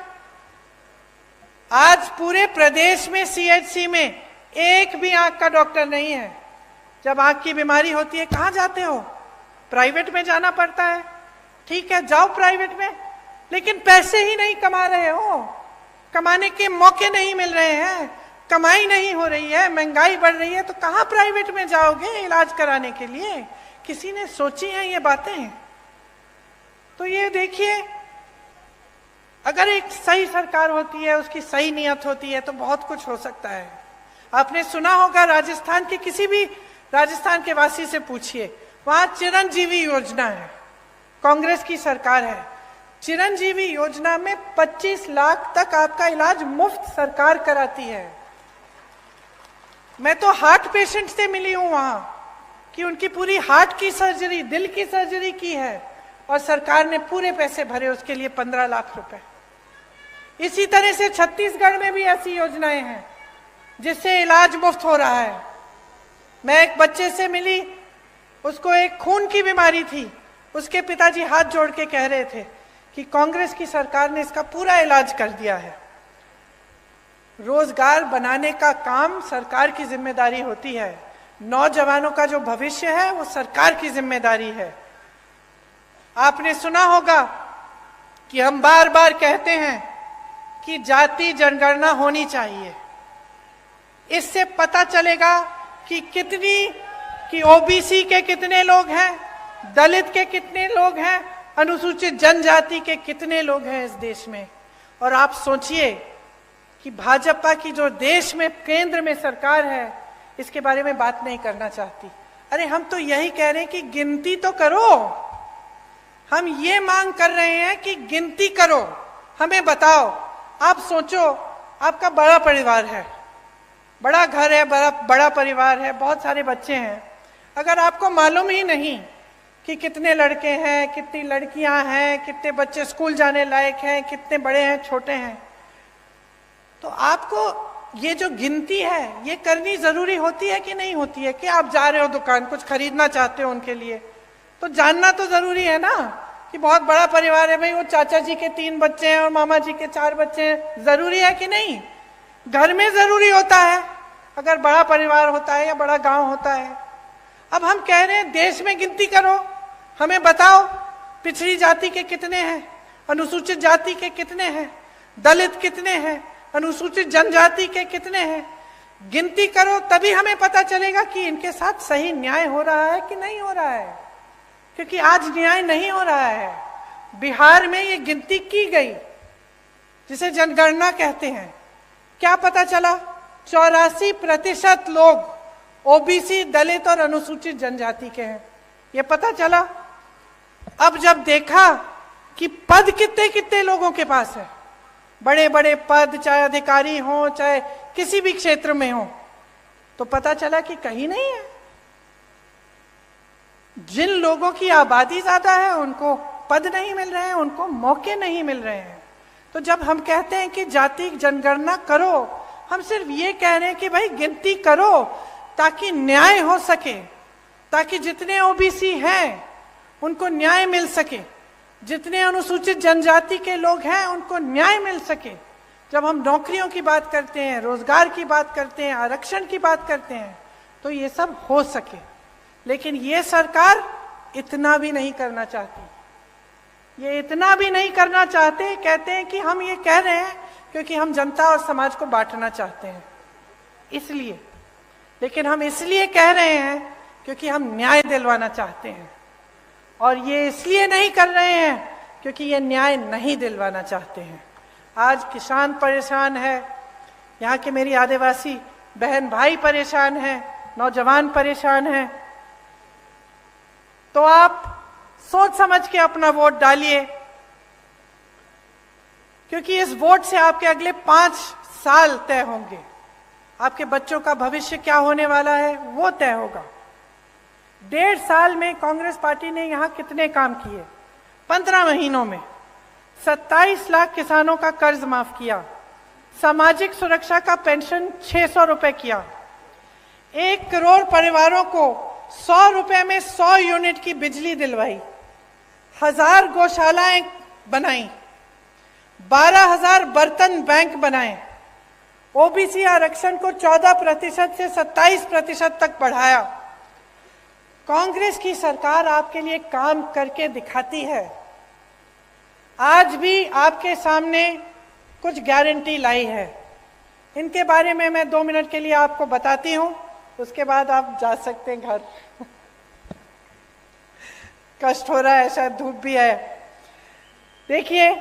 आज पूरे प्रदेश में सीएचसी में एक भी आंख का डॉक्टर नहीं है। जब आंख की बीमारी होती है कहाँ जाते हो? प्राइवेट में जाना पड़ता है। ठीक है, जाओ प्राइवेट में, लेकिन पैसे ही नहीं कमा रहे हो, कमाने के मौके नहीं मिल रहे हैं, कमाई नहीं हो रही है, महंगाई बढ़ रही है, तो कहाँ प्राइवेट में जाओगे इलाज कराने के लिए? किसी ने सोची है ये बातें? तो ये देखिए, अगर एक सही सरकार होती है, उसकी सही नियत होती है, तो बहुत कुछ हो सकता है। आपने सुना होगा, राजस्थान के किसी भी राजस्थान के वासी से पूछिए, वहां चिरंजीवी योजना है, कांग्रेस की सरकार है। चिरंजीवी योजना में 25 लाख तक आपका इलाज मुफ्त सरकार कराती है। मैं तो हार्ट पेशेंट से मिली हूं वहां, कि उनकी पूरी हार्ट की सर्जरी, दिल की सर्जरी की है, और सरकार ने पूरे पैसे भरे उसके लिए, 15 लाख रुपए। इसी तरह से छत्तीसगढ़ में भी ऐसी योजनाएं हैं जिससे इलाज मुफ्त हो रहा है। मैं एक बच्चे से मिली, उसको एक खून की बीमारी थी, उसके पिताजी हाथ जोड़ के कह रहे थे कि कांग्रेस की सरकार ने इसका पूरा इलाज कर दिया है। रोजगार बनाने का काम सरकार की जिम्मेदारी होती है, नौजवानों का जो भविष्य है वो सरकार की जिम्मेदारी है। आपने सुना होगा कि हम बार बार कहते हैं कि जाति जनगणना होनी चाहिए, इससे पता चलेगा कि ओबीसी के कितने लोग हैं, दलित के कितने लोग हैं, अनुसूचित जनजाति के कितने लोग हैं इस देश में। और आप सोचिए कि भाजपा की जो देश में केंद्र में सरकार है इसके बारे में बात नहीं करना चाहती। अरे हम तो यही कह रहे हैं कि गिनती तो करो। हम ये मांग कर रहे हैं कि गिनती करो, हमें बताओ। आप सोचो, आपका बड़ा परिवार है, बड़ा घर है, बड़ा परिवार है, बहुत सारे बच्चे हैं। अगर आपको मालूम ही नहीं कि कितने लड़के हैं, कितनी लड़कियां हैं, कितने बच्चे स्कूल जाने लायक हैं, कितने बड़े हैं, छोटे हैं, तो आपको ये जो गिनती है ये करनी जरूरी होती है कि नहीं होती है? कि आप जा रहे हो दुकान, कुछ खरीदना चाहते हो उनके लिए, तो जानना तो जरूरी है ना कि बहुत बड़ा परिवार है भाई, वो चाचा जी के 3 बच्चे हैं और मामा जी के 4 बच्चे हैं। जरूरी है कि नहीं? घर में जरूरी होता है अगर बड़ा परिवार होता है या बड़ा गांव होता है। अब हम कह रहे हैं देश में गिनती करो, हमें बताओ पिछड़ी जाति के कितने हैं, अनुसूचित जाति के कितने हैं, दलित कितने हैं, अनुसूचित जनजाति के कितने हैं। गिनती करो, तभी हमें पता चलेगा कि इनके साथ सही न्याय हो रहा है कि नहीं हो रहा है। क्योंकि आज न्याय नहीं हो रहा है। बिहार में ये गिनती की गई जिसे जनगणना कहते हैं, क्या पता चला? 84% लोग ओबीसी, दलित और अनुसूचित जनजाति के हैं, ये पता चला। अब जब देखा कि पद कितने कितने लोगों के पास है, बड़े बड़े पद, चाहे अधिकारी हो चाहे किसी भी क्षेत्र में हो, तो पता चला कि कहीं नहीं है। जिन लोगों की आबादी ज्यादा है उनको पद नहीं मिल रहे हैं, उनको मौके नहीं मिल रहे हैं। तो जब हम कहते हैं कि जाति जनगणना करो, हम सिर्फ ये कह रहे हैं कि भाई गिनती करो ताकि न्याय हो सके, ताकि जितने ओबीसी हैं उनको न्याय मिल सके, जितने अनुसूचित जनजाति के लोग हैं उनको न्याय मिल सके। जब हम नौकरियों की बात करते हैं, रोजगार की बात करते हैं, आरक्षण की बात करते हैं, तो ये सब हो सके। लेकिन ये सरकार इतना भी नहीं करना चाहती। ये इतना भी नहीं करना चाहते। कहते हैं कि हम ये कह रहे हैं क्योंकि हम जनता और समाज को बांटना चाहते हैं, इसलिए। लेकिन हम इसलिए कह रहे हैं क्योंकि हम न्याय दिलवाना चाहते हैं, और ये इसलिए नहीं कर रहे हैं क्योंकि ये न्याय नहीं दिलवाना चाहते हैं। आज किसान परेशान है, यहाँ के मेरी आदिवासी बहन भाई परेशान हैं, नौजवान परेशान हैं। तो आप सोच समझ के अपना वोट डालिए, क्योंकि इस वोट से आपके अगले 5 साल तय होंगे। आपके बच्चों का भविष्य क्या होने वाला है वो तय होगा। 1.5 साल में कांग्रेस पार्टी ने यहां कितने काम किए? 15 महीनों में 27 लाख किसानों का कर्ज माफ किया, सामाजिक सुरक्षा का पेंशन 600 रुपए किया, 1 करोड़ परिवारों को 100 रुपए में 100 यूनिट की बिजली दिलवाई, 1000 गौशालाएं बनाई, 12,000 बर्तन बैंक बनाए, ओबीसी आरक्षण को 14% से 27% तक बढ़ाया। कांग्रेस की सरकार आपके लिए काम करके दिखाती है। आज भी आपके सामने कुछ गारंटी लाई है, इनके बारे में मैं 2 मिनट के लिए आपको बताती हूं, उसके बाद आप जा सकते हैं घर। कष्ट हो रहा है, शायद धूप भी है। देखिए,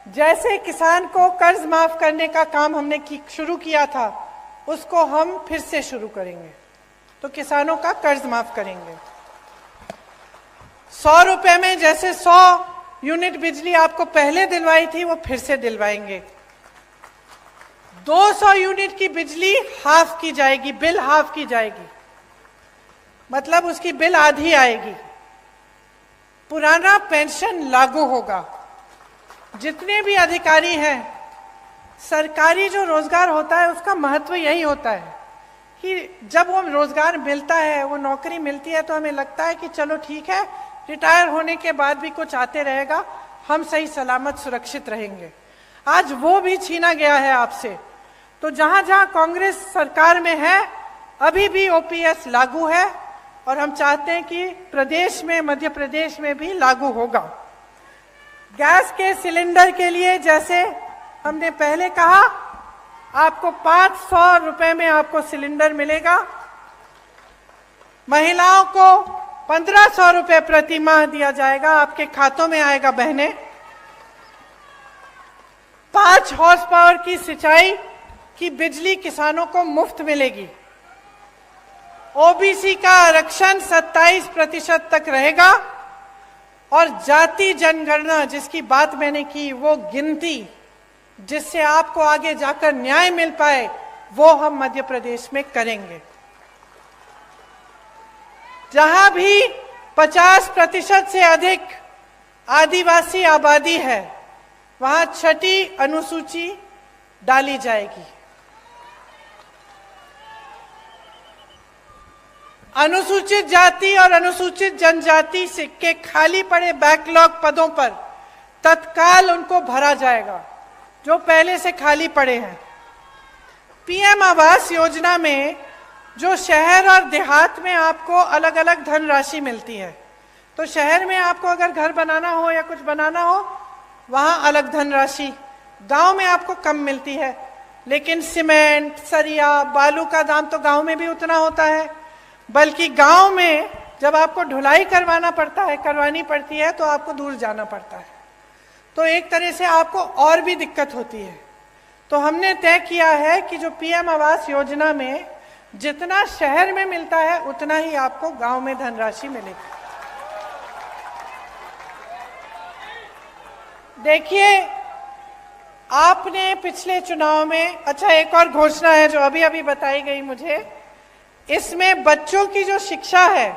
जैसे किसान को कर्ज माफ करने का काम हमने शुरू किया था, उसको हम फिर से शुरू करेंगे। तो किसानों का कर्ज माफ करेंगे। 100 रुपए में जैसे 100 यूनिट बिजली आपको पहले दिलवाई थी, वो फिर से दिलवाएंगे। 200 यूनिट की बिजली हाफ की जाएगी, बिल हाफ की जाएगी, मतलब उसकी बिल आधी आएगी। पुराना पेंशन लागू होगा। जितने भी अधिकारी हैं, सरकारी जो रोजगार होता है उसका महत्व यही होता है कि जब वो रोजगार मिलता है, वो नौकरी मिलती है, तो हमें लगता है कि चलो ठीक है, रिटायर होने के बाद भी कुछ आते रहेगा, हम सही सलामत सुरक्षित रहेंगे। आज वो भी छीना गया है आपसे। तो जहां जहां कांग्रेस सरकार में है, अभी भी ओपीएस लागू है, और हम चाहते हैं कि प्रदेश में, मध्य प्रदेश में भी लागू होगा। गैस के सिलेंडर के लिए जैसे हमने पहले कहा आपको 500 रुपए में आपको सिलेंडर मिलेगा। महिलाओं को 1500 रुपए प्रति माह दिया जाएगा, आपके खातों में आएगा बहनें। 5 हॉर्स पावर की सिंचाई की बिजली किसानों को मुफ्त मिलेगी। ओबीसी का आरक्षण 27% तक रहेगा और जाति जनगणना जिसकी बात मैंने की, वो गिनती जिससे आपको आगे जाकर न्याय मिल पाए, वो हम मध्य प्रदेश में करेंगे। जहां भी 50% से अधिक आदिवासी आबादी है, वहां 6ठी अनुसूची डाली जाएगी। अनुसूचित जाति और अनुसूचित जनजाति के खाली पड़े बैकलॉग पदों पर तत्काल उनको भरा जाएगा, जो पहले से खाली पड़े हैं। पीएम आवास योजना में जो शहर और देहात में आपको अलग अलग धनराशि मिलती है, तो शहर में आपको अगर घर बनाना हो या कुछ बनाना हो, वहां अलग धनराशि, गांव में आपको कम मिलती है। लेकिन सीमेंट, सरिया, बालू का दाम तो गांव में भी उतना होता है, बल्कि गांव में जब आपको ढुलाई करवानी पड़ती है तो आपको दूर जाना पड़ता है। तो एक तरह से आपको और भी दिक्कत होती है। तो हमने तय किया है कि जो पीएम आवास योजना में जितना शहर में मिलता है, उतना ही आपको गांव में धनराशि मिलेगी। देखिए, आपने पिछले चुनाव में, अच्छा एक और घोषणा है जो अभी अभी बताई गई मुझे, इसमें बच्चों की जो शिक्षा है,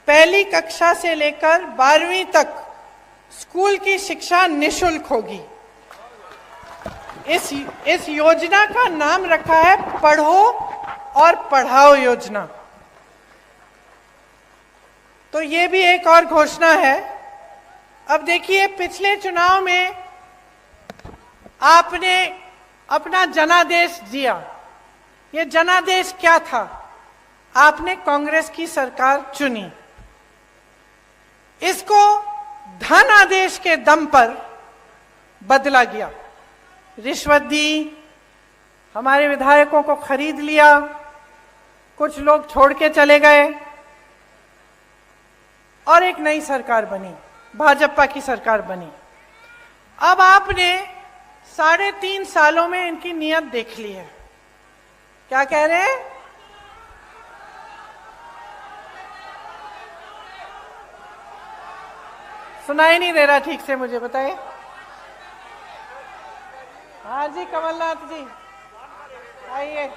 पहली कक्षा से लेकर 12वीं तक स्कूल की शिक्षा निशुल्क होगी। इस योजना का नाम रखा है पढ़ो और पढ़ाओ योजना। तो ये भी एक और घोषणा है। अब देखिए, पिछले चुनाव में आपने अपना जनादेश दिया। ये जनादेश क्या था? आपने कांग्रेस की सरकार चुनी। इसको धन आदेश के दम पर बदला गया। रिश्वत दी, हमारे विधायकों को खरीद लिया, कुछ लोग छोड़ के चले गए और एक नई सरकार बनी, भाजपा की सरकार बनी। अब आपने 3.5 सालों में इनकी नीयत देख ली है। क्या कह रहे हैं? सुनाई नहीं दे रहा ठीक से, मुझे बताइए। हाँ जी, कमलनाथ जी आइए।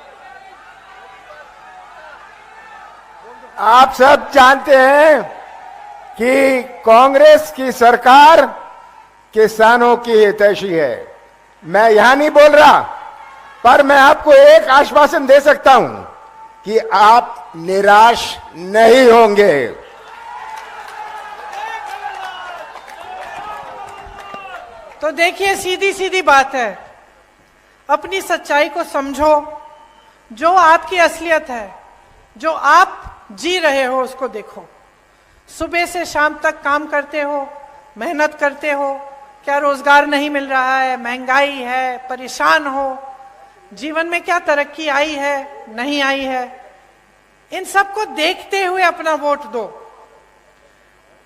आप सब जानते हैं कि कांग्रेस की सरकार किसानों की हितैषी है। मैं यहां नहीं बोल रहा, पर मैं आपको एक आश्वासन दे सकता हूं कि आप निराश नहीं होंगे। तो देखिए, सीधी सीधी बात है, अपनी सच्चाई को समझो। जो आपकी असलियत है, जो आप जी रहे हो, उसको देखो। सुबह से शाम तक काम करते हो, मेहनत करते हो, क्या रोजगार नहीं मिल रहा है, महंगाई है, परेशान हो, जीवन में क्या तरक्की आई है, नहीं आई है, इन सबको देखते हुए अपना वोट दो।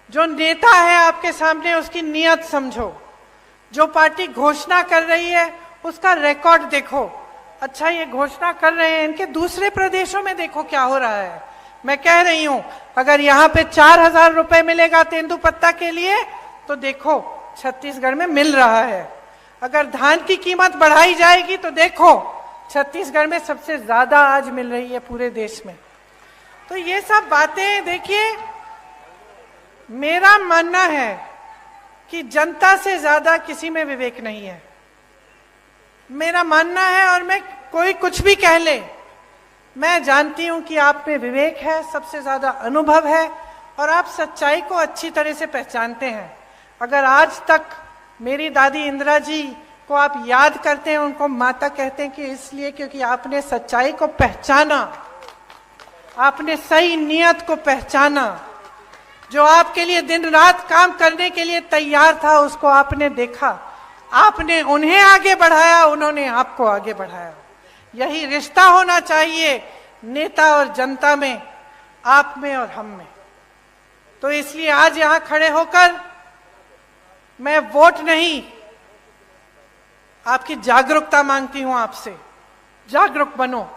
जो नेता है आपके सामने, उसकी नीयत समझो। जो पार्टी घोषणा कर रही है, उसका रिकॉर्ड देखो। अच्छा, ये घोषणा कर रहे हैं, इनके दूसरे प्रदेशों में देखो क्या हो रहा है। मैं कह रही हूं, अगर यहाँ पे 4000 रुपए मिलेगा तेंदुपत्ता के लिए, तो देखो छत्तीसगढ़ में मिल रहा है। अगर धान की कीमत बढ़ाई जाएगी, तो देखो छत्तीसगढ़ में सबसे ज्यादा आज मिल रही है पूरे देश में। तो ये सब बातें देखिए, मेरा मानना है कि जनता से ज्यादा किसी में विवेक नहीं है, मेरा मानना है। और मैं, कोई कुछ भी कह ले, मैं जानती हूं कि आप में विवेक है, सबसे ज्यादा अनुभव है, और आप सच्चाई को अच्छी तरह से पहचानते हैं। अगर आज तक मेरी दादी इंदिरा जी को आप याद करते हैं, उनको माता कहते हैं, कि इसलिए क्योंकि आपने सच्चाई को पहचाना, आपने सही नियत को पहचाना। जो आपके लिए दिन रात काम करने के लिए तैयार था, उसको आपने देखा, आपने उन्हें आगे बढ़ाया, उन्होंने आपको आगे बढ़ाया। यही रिश्ता होना चाहिए नेता और जनता में, आप में और हम में। तो इसलिए आज यहां खड़े होकर मैं वोट नहीं, आपकी जागरूकता मांगती हूं आपसे। जागरूक बनो।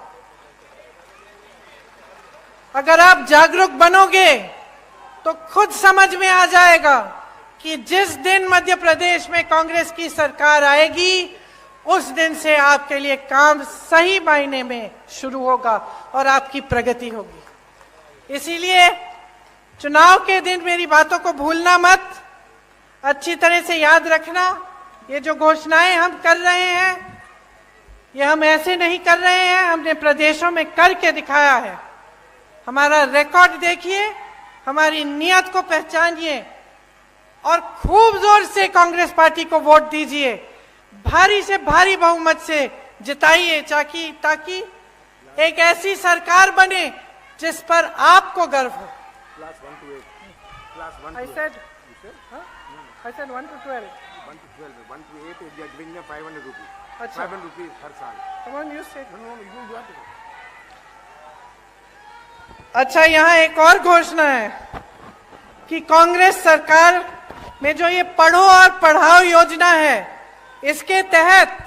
अगर आप जागरूक बनोगे तो खुद समझ में आ जाएगा कि जिस दिन मध्य प्रदेश में कांग्रेस की सरकार आएगी उस दिन से आपके लिए काम सही मायने में शुरू होगा और आपकी प्रगति होगी। इसीलिए चुनाव के दिन मेरी बातों को भूलना मत, अच्छी तरह से याद रखना। ये जो घोषणाएं हम कर रहे हैं, ये हम ऐसे नहीं कर रहे हैं, हमने प्रदेशों में करके दिखाया है। हमारा रिकॉर्ड देखिए, हमारी नियत को पहचानिए और खूब जोर से कांग्रेस पार्टी को वोट दीजिए, भारी से भारी बहुमत से जिताइए, ताकि एक ऐसी सरकार बने जिस पर आपको गर्व हो। I said 1 to 12. 1 to 12, 1 to 8, they are giving them 500 rupees. अच्छा। 500 rupees हर साल। Come on, you say. No, you have to. अच्छा, यहाँ एक और घोषणा है कि कांग्रेस सरकार में जो ये पढ़ो और पढ़ाओ योजना है, इसके तहत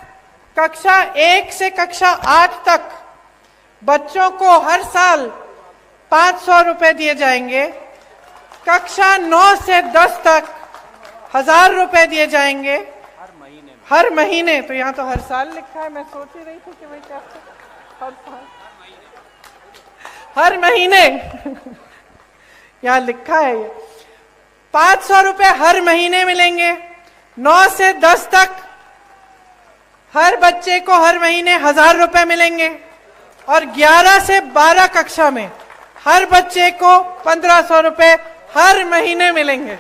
कक्षा 1 से कक्षा 8 तक बच्चों को हर साल 500 रुपए दिए जाएंगे। कक्षा 9 से 10 तक 1000 रुपए दिए जाएंगे हर महीने। तो यहाँ तो हर साल लिखा है, मैं सोच ही रही थी कि भाई क्या हर साल, हर महीने यहाँ लिखा है। ये 500 रुपए हर महीने मिलेंगे। 9 से 10 तक हर बच्चे को हर महीने 1000 रुपए मिलेंगे और 11 से 12 कक्षा में हर बच्चे को 1500 रुपए हर महीने मिलेंगे।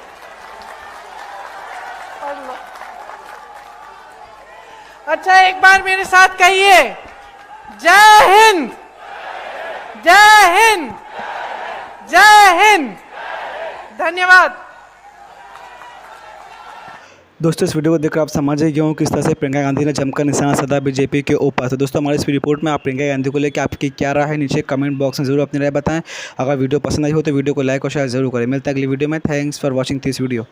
अच्छा, एक बार मेरे साथ कहिए, जय हिंद, जय हिंद, जय हिंद। धन्यवाद। दोस्तों इस वीडियो को देखकर आप समझ ही गए हो किस तरह से प्रियंका गांधी ने जमकर निशाना साधा बीजेपी के ऊपर। तो दोस्तों हमारे इस रिपोर्ट में आप प्रियंका गांधी को लेकर आपकी क्या राय है, नीचे कमेंट बॉक्स में जरूर अपनी राय बताएं। अगर वीडियो पसंद आई हो तो वीडियो को लाइक और शेयर जरूर करें। मिलता है अगली वीडियो में। Thanks for watching this video.